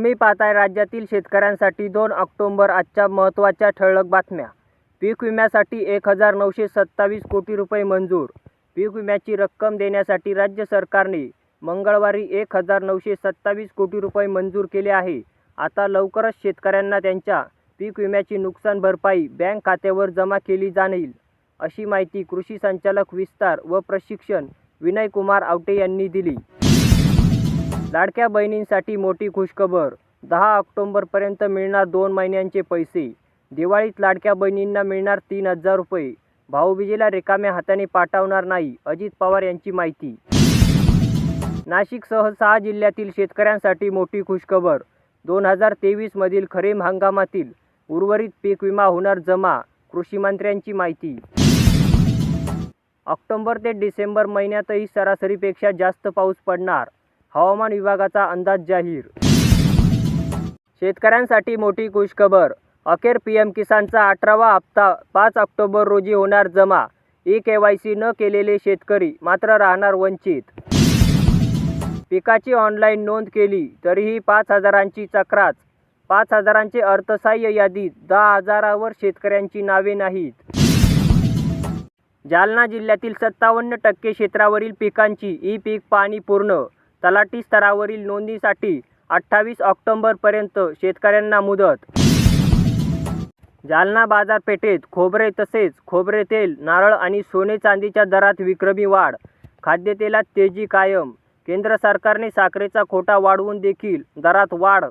तुम्ही पाहताय राज्यातील शेतकऱ्यांसाठी 2 ऑक्टोबर आजच्या महत्त्वाच्या ठळक बातम्या. पीक विम्यासाठी 1927 कोटी रुपये मंजूर. पीक विम्याची रक्कम देण्यासाठी राज्य सरकारने मंगळवारी 1927 कोटी रुपये मंजूर केले आहे. आता लवकरच शेतकऱ्यांना त्यांच्या पीक विम्याची नुकसान भरपाई बँक खात्यावर जमा केली जाईल, अशी माहिती कृषी संचालक विस्तार व प्रशिक्षण विनय कुमार आवटे यांनी दिली. लाडक्या बहिणींसाठी मोठी खुशखबर. 10 ऑक्टोबरपर्यंत मिळणार 2 महिन्यांचे पैसे. दिवाळीत लाडक्या बहिणींना मिळणार 3000 रुपये. भाऊबीजेला रिकाम्या हाताने पाठवणार नाही, अजित पवार यांची माहिती. नाशिकसह 6 जिल्ह्यातील शेतकऱ्यांसाठी मोठी खुशखबर. 2023 मधील खरीप हंगामातील उर्वरित पीक विमा होणार जमा, कृषीमंत्र्यांची माहिती. ऑक्टोबर ते डिसेंबर महिन्यातही सरासरीपेक्षा जास्त पाऊस पडणार, हवामान विभागाचा अंदाज जाहीर. शेतकऱ्यांसाठी मोठी खुशखबर. अखेर पीएम किसानचा 18वा हप्ता 5 ऑक्टोबर रोजी होणार जमा. ई-केवायसी न केलेले शेतकरी मात्र राहणार वंचित. पिकाची ऑनलाईन नोंद केली तरीही 5,000ची चक्राच. 5,000चे अर्थसहाय्य यादीत 10,000वर शेतकऱ्यांची नावे नाहीत. जालना जिल्ह्यातील 57% क्षेत्रावरील पिकांची ई-पीक पाहणी पूर्ण. तलाठी स्तरावरील नोंदणीसाठी 28 ऑक्टोबरपर्यंत शेतकऱ्यांना मुदत. जालना बाजारपेठेत खोबरे तसेच खोबरे तेल, नारळ आणि सोने चांदीच्या दरात विक्रमी वाढ. खाद्यतेलात तेजी कायम. केंद्र सरकारने साखरेचा कोटा वाढवून देखील दरात वाढ